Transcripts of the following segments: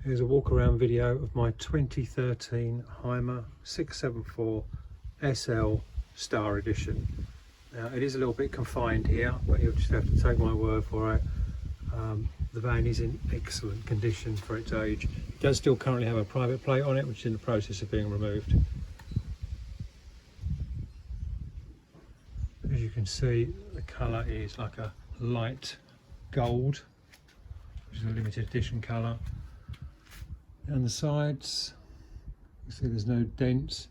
Here's a walk around video of my 2013 Hymer 674 SL Star Edition. Now it is a little bit confined here, but you'll just have to take my word for it. The van is in excellent condition for its age. It does still currently have a private plate on it, which is in the process of being removed. As you can see, the colour is like a light gold, which is a limited edition colour. Down the sides, you see there's no dents.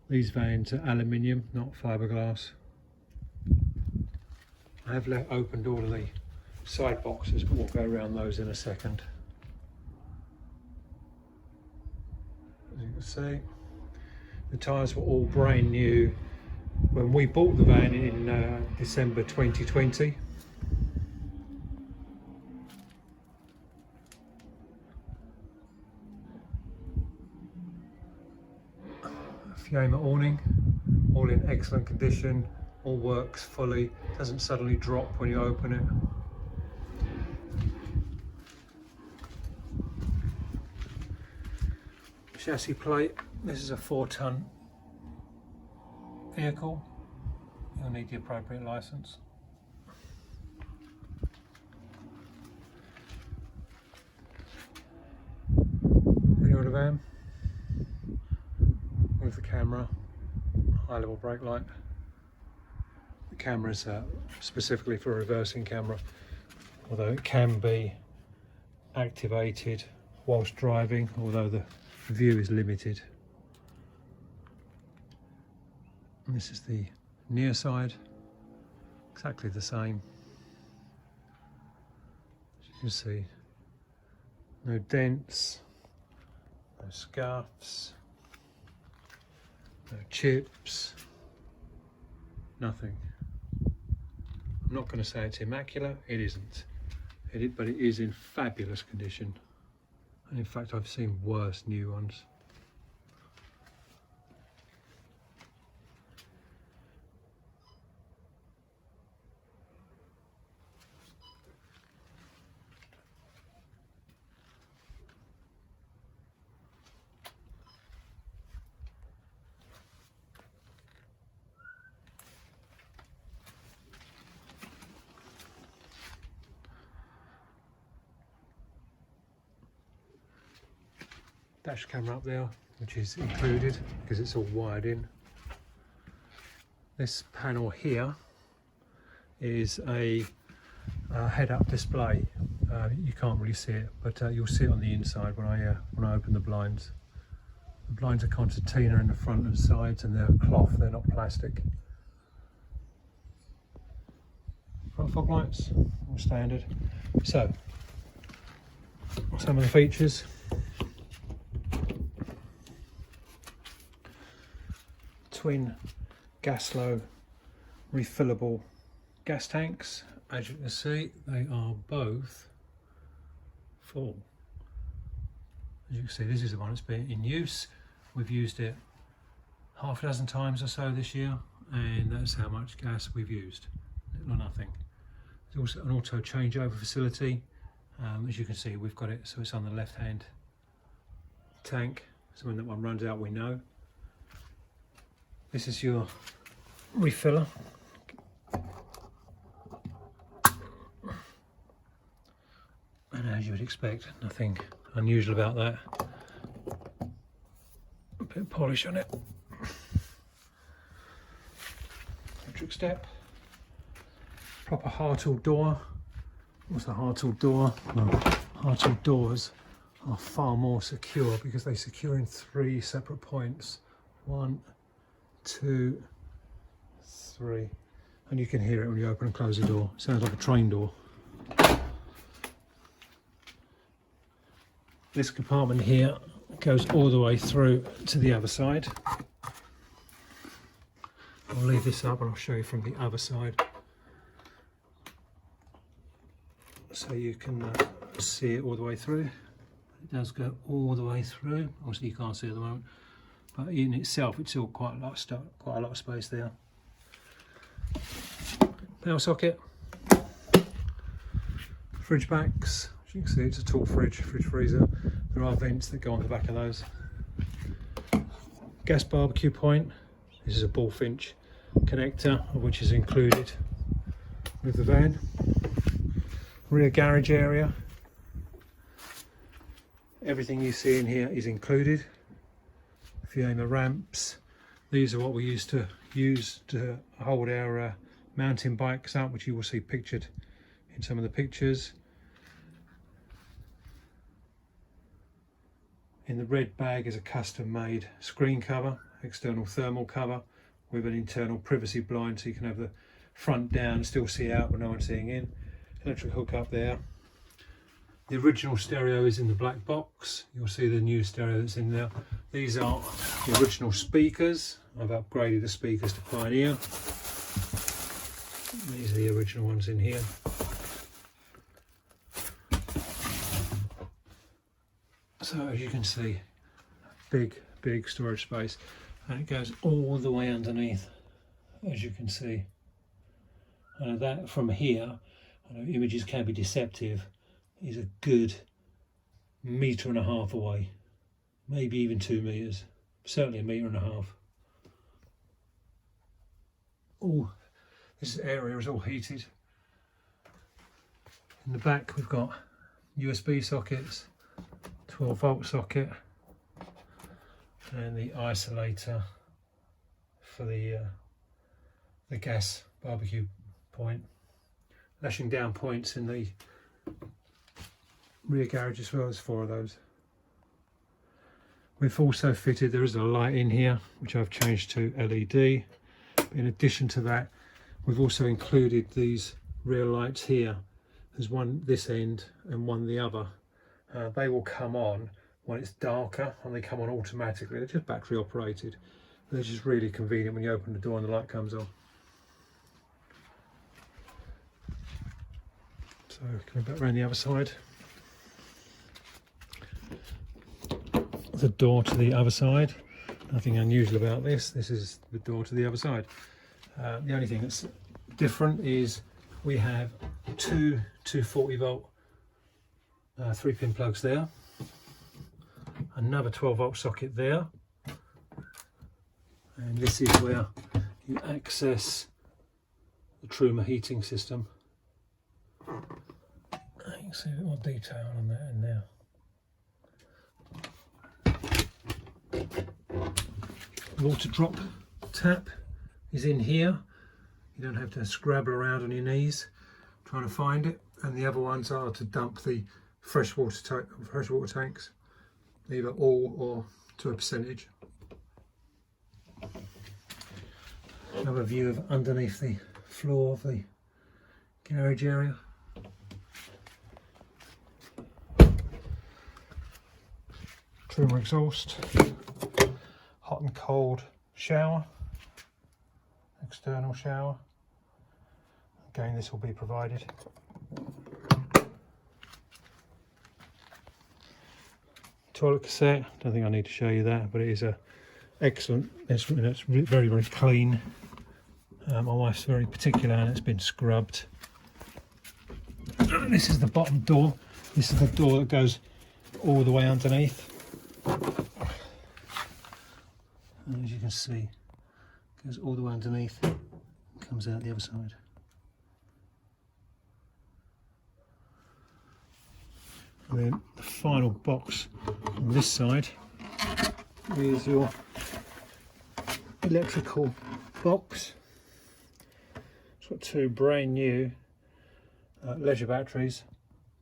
These vans are aluminium, not fiberglass. I have opened all of the side boxes, but we'll go around those in a second. As you can see, the tyres were all brand new when we bought the van in December 2020. Hymer awning, all in excellent condition, all works fully, doesn't suddenly drop when you open it. Chassis plate, this is a 4-ton vehicle, you'll need the appropriate licence. Rear of the van with the camera, high level brake light. The camera is specifically for a reversing camera, although it can be activated whilst driving, although the view is limited. And this is the near side, exactly the same. As you can see, no dents, no scuffs, no chips, nothing. I'm not going to say it's immaculate, it isn't, but it is in fabulous condition. And in fact, I've seen worse new ones. Dash camera up there, which is included because it's all wired in. This panel here is a head-up display. You can't really see it, but you'll see it on the inside when I open the blinds. The blinds are concertina in the front and sides, and they're cloth, they're not plastic. Front fog lights, all standard. So, some of the features. Twin gas-low refillable gas tanks. As you can see, they are both full. As you can see, this is the one that's been in use. We've used it half a dozen times or so this year, and that's how much gas we've used. Little or nothing. There's also an auto changeover facility. As you can see, we've got it so it's on the left-hand tank. So when that one runs out, we know. This is your refiller. And as you would expect, nothing unusual about that. A bit of polish on it. Electric step. Proper Hartall door. What's the Hartall door? Well, Hartall doors are far more secure because they secure in 3 separate points. 1, 2, 3, and you can hear it when you open and close the door. It sounds like a train door. This compartment here goes all the way through to the other side. I'll leave this up and I'll show you from the other side, so you can see it all the way through. It does go all the way through. Obviously you can't see it at the moment, but in itself it's still quite a lot of space there. Power socket, fridge backs, as you can see, it's a tall fridge freezer. There are vents that go on the back of those. Gas barbecue point. This is a bullfinch connector, which is included with the van. Rear garage area. Everything you see in here is included. A few Hymer ramps. These are what we used to use to hold our mountain bikes up, which you will see pictured in some of the pictures. In the red bag is a custom made screen cover, external thermal cover with an internal privacy blind, so you can have the front down and still see out but no one's seeing in. Electric hook up there. The original stereo is in the black box. You'll see the new stereo that's in there. These are the original speakers. I've upgraded the speakers to Pioneer. These are the original ones in here. So as you can see, big storage space, and it goes all the way underneath, as you can see. And that from here, I know images can be deceptive, is a good 1.5 meters away, maybe even 2 meters, certainly 1.5 meters. Oh, this area is all heated. In the back we've got USB sockets, 12-volt socket, and the isolator for the gas barbecue point. Lashing down points in the rear garage as well. There's 4 of those. We've also fitted, there is a light in here which I've changed to LED. In addition to that, we've also included these rear lights here. There's one this end and one the other. They will come on when it's darker, and they come on automatically. They're just battery operated. They're just really convenient when you open the door and the light comes on. So coming back around the other side. The door to the other side. Nothing unusual about this. This is the door to the other side. The only thing that's different is we have two 240-volt 3-pin plugs there, another 12-volt socket there, and this is where you access the Truma heating system. You can see a bit more detail on that in there. Water drop tap is in here. You don't have to scrabble around on your knees trying to find it. And the other ones are to dump the freshwater tanks, either all or to a percentage. Another view of underneath the floor of the garage area. Truma exhaust, hot and cold shower, external shower. Again, this will be provided. Toilet cassette, don't think I need to show you that, but it is a excellent, it's very clean. My wife's very particular and it's been scrubbed. This is the bottom door. This is the door that goes all the way underneath. And as you can see, it goes all the way underneath and comes out the other side. And then the final box on this side is your electrical box. It's got 2 brand new leisure batteries,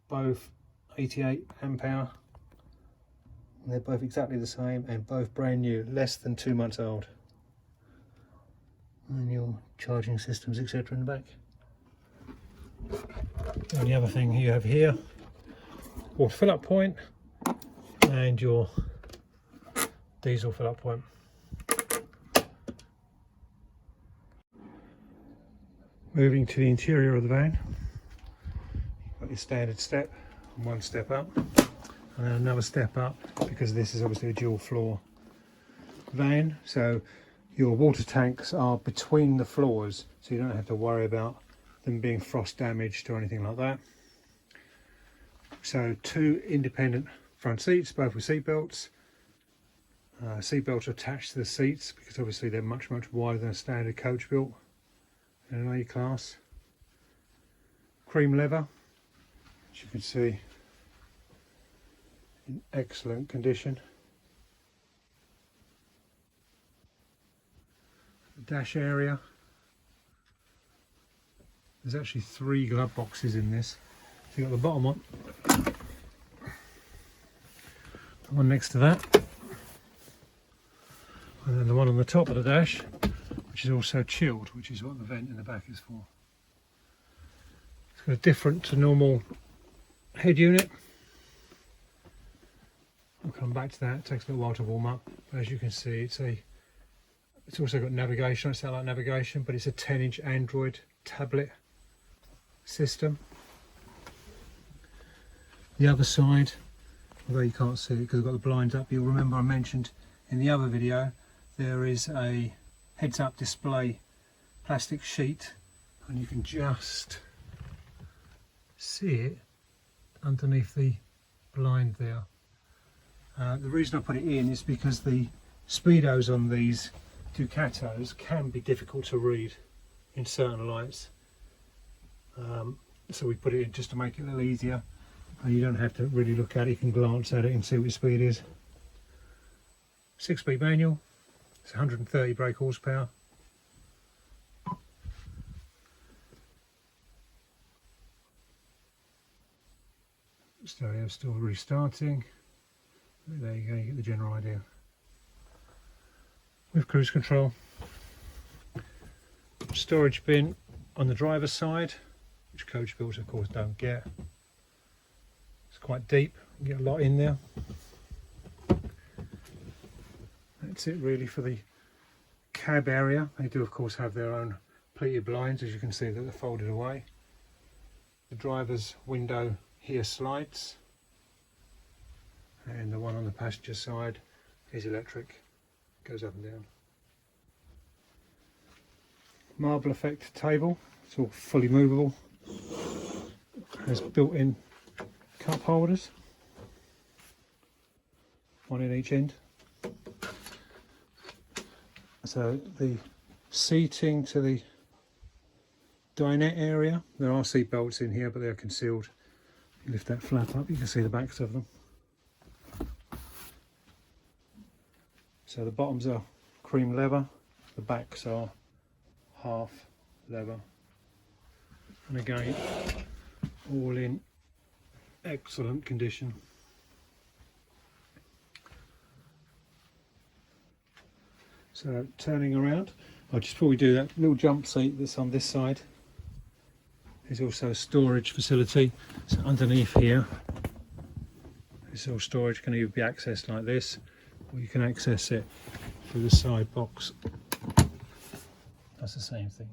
both 88 amp hour. And they're both exactly the same and both brand new, less than 2 months old. And your charging systems, etc. in the back. The only other thing you have here, water fill up point and your diesel fill up point. Moving to the interior of the van, got your standard step, 1 step up, and then another step up, because this is obviously a dual floor van, so your water tanks are between the floors, so you don't have to worry about them being frost damaged or anything like that. So 2 independent front seats, both with seat belts. Seat belts are attached to the seats because obviously they're much wider than a standard coach built in an A class. Cream leather, as you can see, in excellent condition. The dash area, there's actually 3 glove boxes in this. So you've got the bottom one next to that, and then the one on the top of the dash, which is also chilled, which is what the vent in the back is for. It's got a different to normal head unit. I'll come back to that. It takes a little while to warm up, but as you can see, it's also got navigation. It's satellite navigation, but it's a 10-inch Android tablet system. The other side, although you can't see it because I've got the blinds up, you'll remember I mentioned in the other video there is a heads-up display plastic sheet, and you can just see it underneath the blind there. The reason I put it in is because the speedos on these Ducatos can be difficult to read in certain lights, so we put it in just to make it a little easier, and you don't have to really look at it. You can glance at it and see what your speed is. 6-speed manual, it's 130 brake horsepower. Stereo still restarting. There you go, you get the general idea. With cruise control. Storage bin on the driver's side, which coach builds of course don't get. It's quite deep, you get a lot in there. That's it really for the cab area. They do of course have their own pleated blinds, as you can see that they're folded away. The driver's window here slides, and the one on the passenger side is electric, goes up and down. Marble effect table, it's all fully movable, has built-in cup holders, one in each end. So the seating to the dinette area, there are seat belts in here but they are concealed. You lift that flap up, you can see the backs of them. So the bottoms are cream leather, the backs are half leather, and again all in excellent condition. So turning around, just before we do that, little jump seat that's on this side. There's also a storage facility. So underneath here, this all storage can either be accessed like this, or you can access it through the side box. That's the same thing.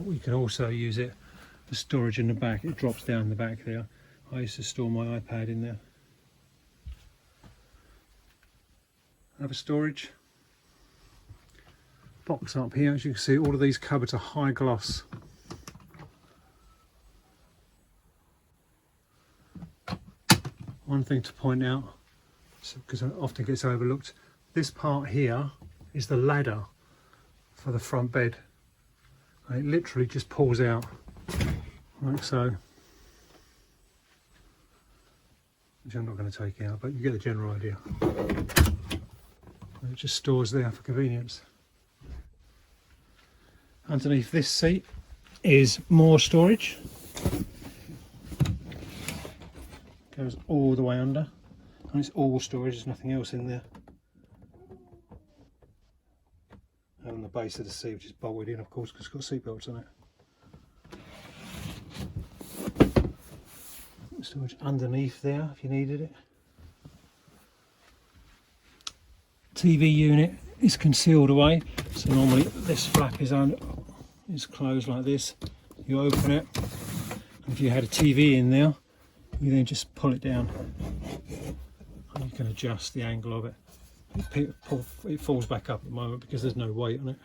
We can also use it for storage in the back. It drops down the back there. I used to store my iPad in there. Other storage. Box up here, as you can see, all of these cupboards are high gloss. One thing to point out, because it often gets overlooked, this part here is the ladder for the front bed. And it literally just pulls out like so, which I'm not going to take out, but you get the general idea. It just stores there for convenience. Underneath this seat is more storage. Goes all the way under, and it's all storage, there's nothing else in there. And on the base of the seat, which is bolted in of course because it's got seat belts on it. Storage underneath there if you needed it. TV unit is concealed away, so normally this flap is closed like this. You open it, and if you had a TV in there, you then just pull it down, and you can adjust the angle of it. It falls back up at the moment because there's no weight on it.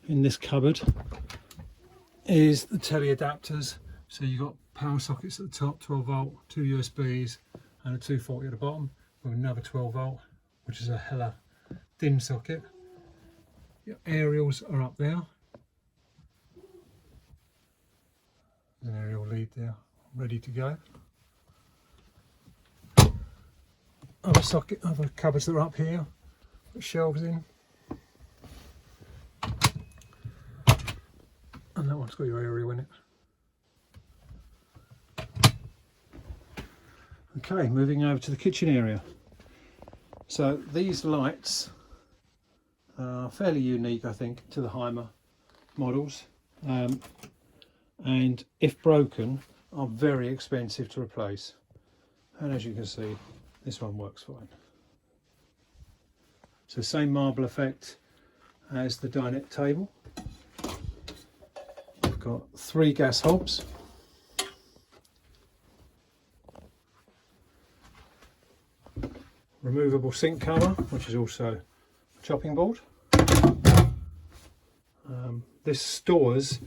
In this cupboard, is the telly adapters. So you've got power sockets at the top, 12 volt, 2 USBs and a 240 at the bottom with another 12 volt, which is a hella dim socket. Your aerials are up there. There's an aerial lead there, ready to go. Other cupboards that are up here, put shelves in. And that one's got your aerial in it. Okay, moving over to the kitchen area. So these lights are fairly unique, I think, to the Hymer models. And if broken, are very expensive to replace. And as you can see, this one works fine. So same marble effect as the dinette table. We've got 3 gas hobs. Removable sink cover, which is also a chopping board. This stores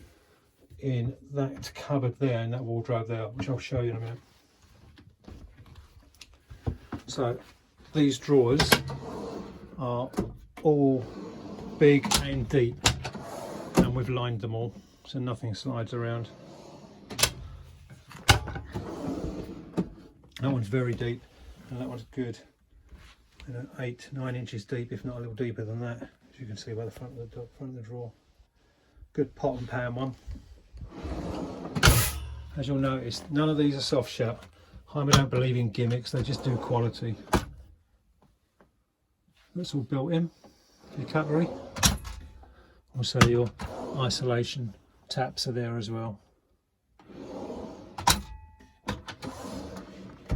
in that cupboard there, in that wardrobe there, which I'll show you in a minute. So these drawers are all big and deep, and we've lined them all so nothing slides around. That one's very deep, and that one's good, 8-9 inches deep, if not a little deeper than that, as you can see by the front of the drawer. Good pot and pan one. As you'll notice, none of these are soft shut. Hymer don't believe in gimmicks, they just do quality. That's all built in for your cutlery. Also your isolation taps are there as well.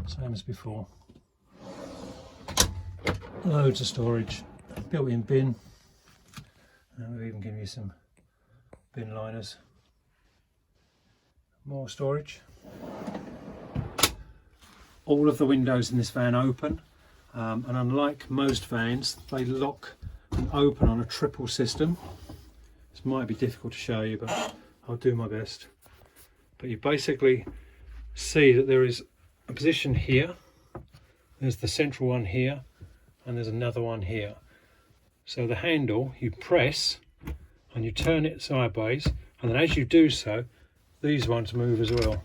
Same as before. Loads of storage, built-in bin, and we've even given you some bin liners. More storage. All of the windows in this van open, and unlike most vans, they lock and open on a triple system. This might be difficult to show you, but I'll do my best. But you basically see that there is a position here, there's the central one here, and there's another one here. So the handle you press and you turn it sideways, and then as you do so, these ones move as well.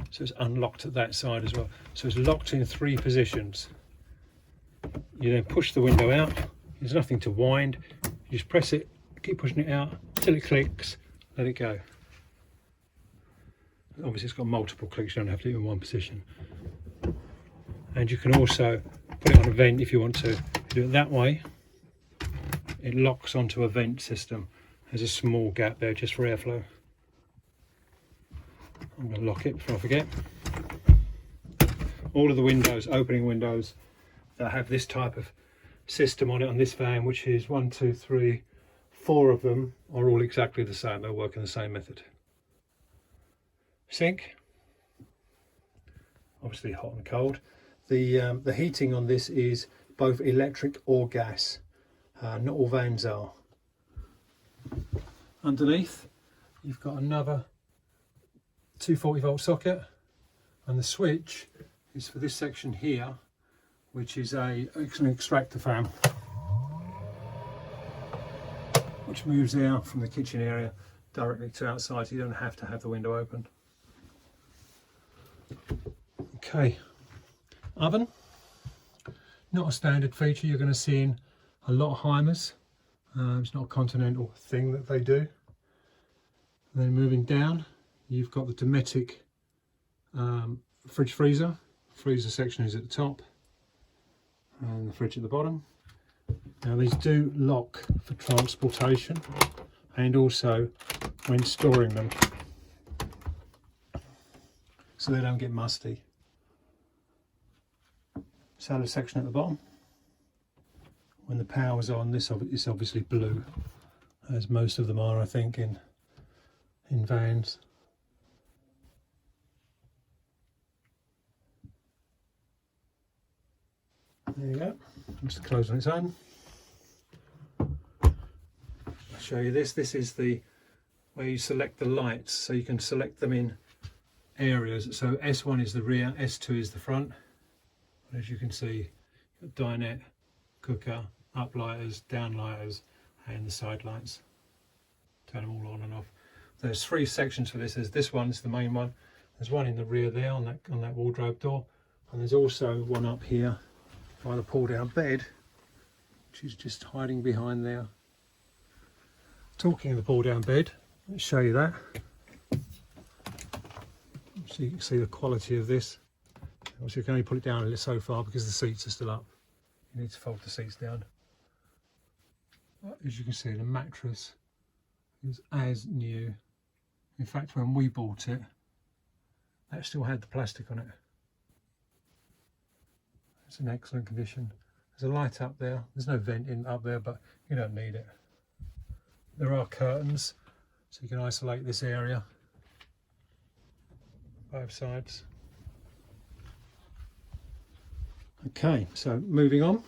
So it's unlocked at that side as well. So it's locked in 3 positions. You then push the window out. There's nothing to wind. You just press it, keep pushing it out till it clicks, let it go. Obviously it's got multiple clicks, you don't have to do it in one position. And you can also put it on a vent if you want to. If you do it that way, it locks onto a vent system. There's a small gap there just for airflow. I'm going to lock it before I forget. All of the windows, opening windows that have this type of system on it on this van, which is 1, 2, 3, 4 of them, are all exactly the same. They work in the same method. Sink, obviously hot and cold. The heating on this is both electric or gas. Not all vans are. Underneath, you've got another 240 volt socket, and the switch is for this section here, which is an extractor fan, which moves out from the kitchen area directly to outside, so you don't have to have the window open. Okay, oven, not a standard feature you're going to see in a lot of Hymers. It's not a continental thing that they do. And then moving down, you've got the Dometic fridge freezer. Freezer section is at the top and the fridge at the bottom. Now these do lock for transportation and also when storing them, so they don't get musty. Salad section at the bottom. When the power's on, this is obviously blue, as most of them are, I think, in vans. There you go. Just close on its own. I'll show you this. This is the where you select the lights, so you can select them in areas. So S1 is the rear, S2 is the front. And as you can see, you've got dinette, cooker, up lighters, down lighters, and the side lights. Turn them all on and off. There's 3 sections for this. There's this one, it's the main one. There's one in the rear there on that wardrobe door, and there's also one up here by the pull down bed, which is just hiding behind there. Talking of the pull down bed, let's show you that. So you can see the quality of this. Obviously you can only put it down a little so far because the seats are still up. You need to fold the seats down. But as you can see, the mattress is as new. In fact, when we bought it, that still had the plastic on it. It's in excellent condition. There's a light up there. There's no venting up there, but you don't need it. There are curtains, so you can isolate this area. Both sides. Okay, so moving on.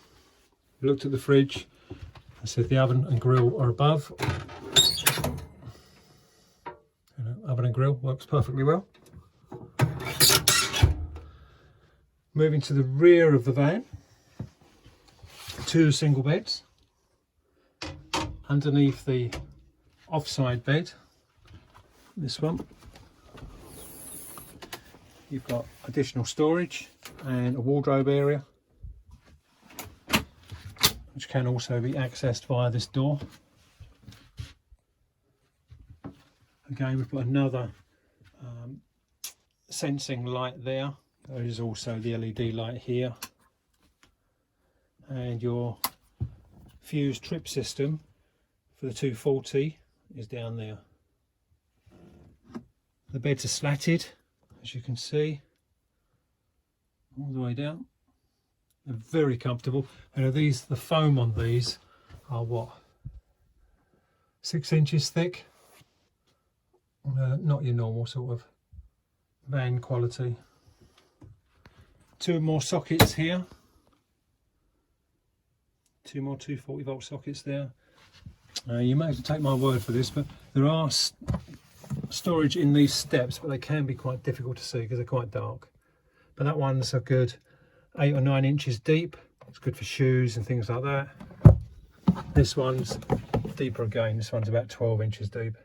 We looked at the fridge. I said the oven and grill are above. Oven and grill works perfectly well. Moving to the rear of the van, 2 single beds. Underneath the offside bed, this one, you've got additional storage and a wardrobe area, which can also be accessed via this door. Again, we've got another sensing light there. There is also the LED light here, and your fuse trip system for the 240 is down there. The beds are slatted, as you can see, all the way down. They're very comfortable. And the foam on these are what, 6 inches thick? Not your normal sort of van quality. 2 more sockets here. 2 more 240 volt sockets there. You may have to take my word for this, but there are storage in these steps, but they can be quite difficult to see because they're quite dark. But that one's a good 8 or 9 inches deep. It's good for shoes and things like that. This one's deeper again. This one's about 12 inches deep.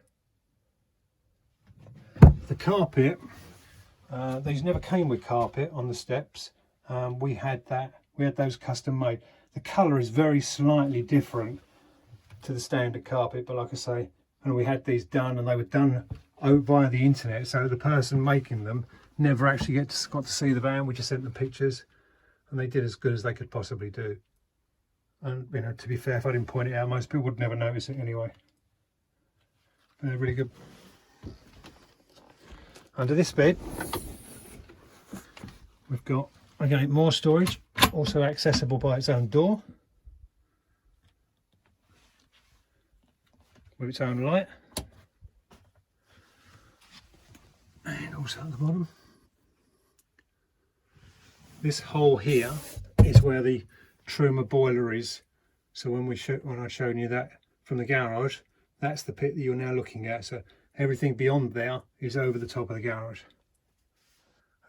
The carpet, these never came with carpet on the steps. We had those custom made. The colour is very slightly different to the standard carpet, but like I say, and we had these done, and they were done via the internet, so the person making them never actually got to see the van. We just sent them pictures, and they did as good as they could possibly do. And you know, to be fair, if I didn't point it out, most people would never notice it anyway. But they're really good. Under this bed, we've got, again, more storage, also accessible by its own door, with its own light, and also at the bottom. This hole here is where the Truma boiler is. So when I've shown you that from the garage, that's the pit that you're now looking at. So everything beyond there is over the top of the garage.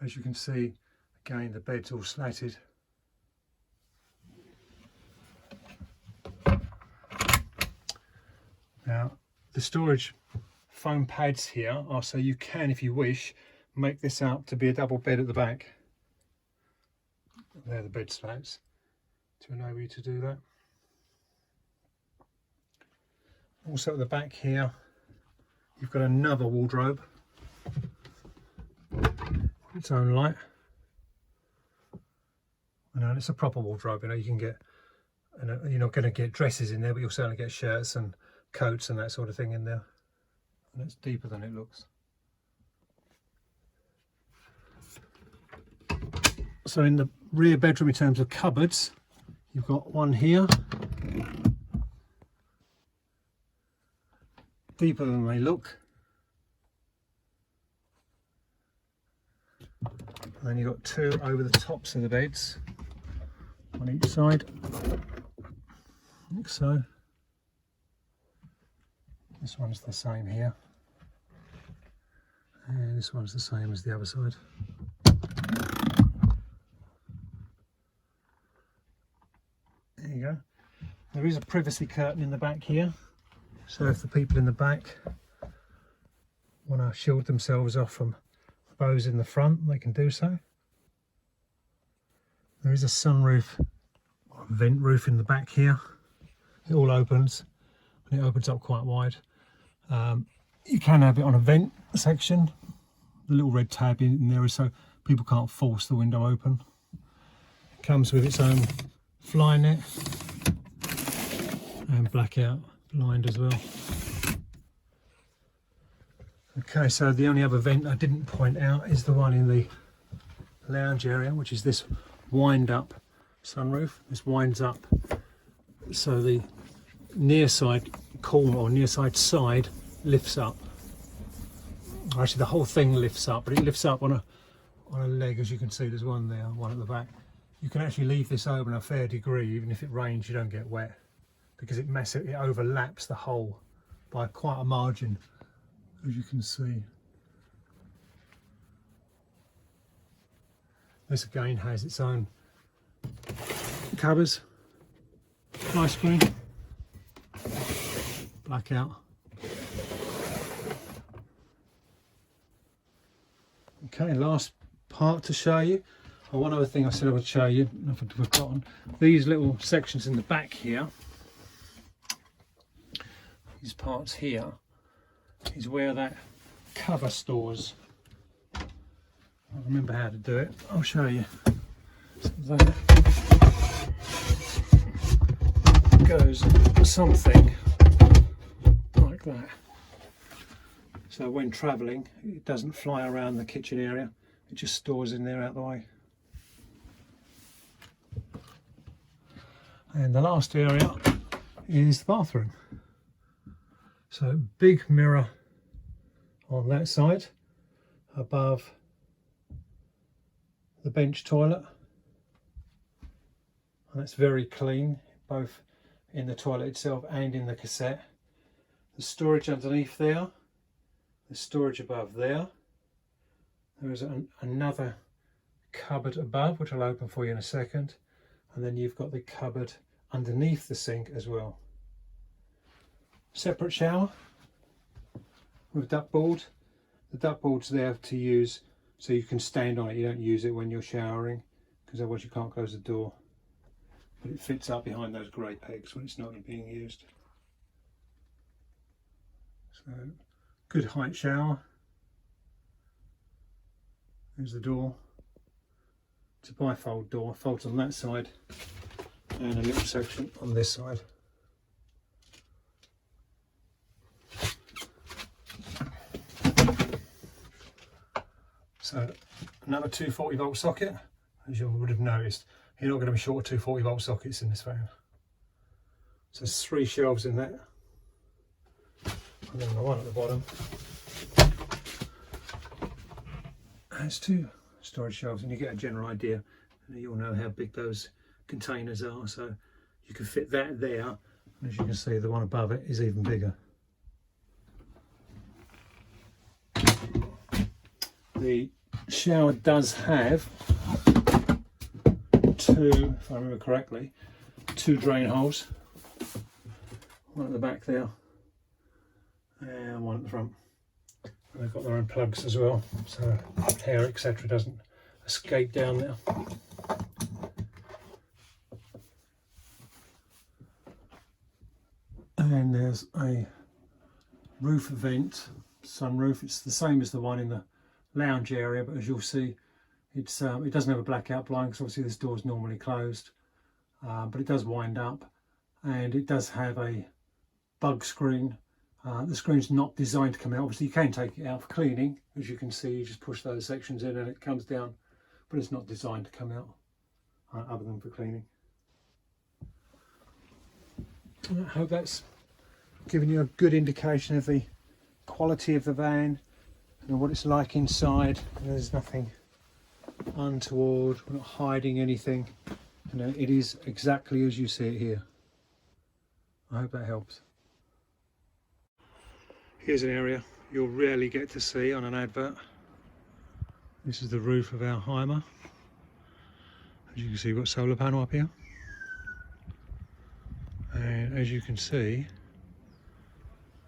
As you can see, again, the bed's all slatted. Now, the storage foam pads here are so you can, if you wish, make this out to be a double bed at the back. They're the bed slats to enable you to do that. Also at the back here, you've got another wardrobe, its own light. And it's a proper wardrobe, you know, you can get, you're not going to get dresses in there, but you'll certainly get shirts and coats and that sort of thing in there. And it's deeper than it looks. So in the rear bedroom, in terms of cupboards, you've got one here, deeper than they look, and then you've got 2 over the tops of the beds on each side, like so. This one's the same here. this one's the same as the other side. There you go. There is a privacy curtain in the back here, so if the people in the back want to shield themselves off from those in the front, they can do so. There is a sunroof, vent roof in the back here. It all opens, and it opens up quite wide. You can have it on a vent section. The little red tab in there is so people can't force the window open. It comes with its own fly net and blackout blind as well. Okay, so the only other vent I didn't point out is the one in the lounge area, which is this wind up sunroof. This winds up so the near side corner or near side lifts up. Actually, the whole thing lifts up, but it lifts up on a leg, as you can see. There's one there, one at the back. You can actually leave this open a fair degree. Even if it rains, you don't get wet, because it overlaps the hole by quite a margin, as you can see. This again has its own covers, fly screen, blackout. Okay, last part to show you. Oh, one other thing I said I would show you, if I'd forgotten, these little sections in the back here, these parts here, is where that cover stores. I remember how to do it. I'll show you. So that goes something like that. So when travelling, it doesn't fly around the kitchen area. It just stores in there out the way. And the last area is the bathroom. So big mirror on that side above the bench toilet. And that's very clean, both in the toilet itself and in the cassette. The storage underneath there, the storage above there. There is another cupboard above, which I'll open for you in a second. And then you've got the cupboard underneath the sink as well. Separate shower with duckboard. The duckboard's there to use so you can stand on it. You don't use it when you're showering, because otherwise you can't close the door. But it fits up behind those grey pegs when it's not being used. So, good height shower. There's the door. It's a bifold door, folds on that side, and a little section on this side. So another 240 volt socket, as you would have noticed. You're not going to be short of 240 volt sockets in this van. So there's 3 shelves in there, and then the one at the bottom has 2 storage shelves, and you get a general idea, and you'll know how big those containers are. So you can fit that there, and as you can see, the one above it is even bigger. The shower does have 2, if I remember correctly, 2 drain holes. One at the back there and one at the front. And they've got their own plugs as well, so hair etc. doesn't escape down there. And there's a roof vent, sunroof. It's the same as the one in the lounge area, but as you'll see, it's it doesn't have a blackout blind, because obviously this door is normally closed, but it does wind up, and it does have a bug screen. The screen's not designed to come out. Obviously you can take it out for cleaning, as you can see. You just push those sections in and it comes down, but it's not designed to come out other than for cleaning. I hope that's given you a good indication of the quality of the van and what it's like inside. There's nothing untoward, we're not hiding anything. It is exactly as you see it here. I hope that helps. Here's an area you'll rarely get to see on an advert. This is the roof of our Hymer. As you can see, we've got a solar panel up here. And as you can see,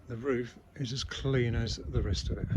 the roof is as clean as the rest of it.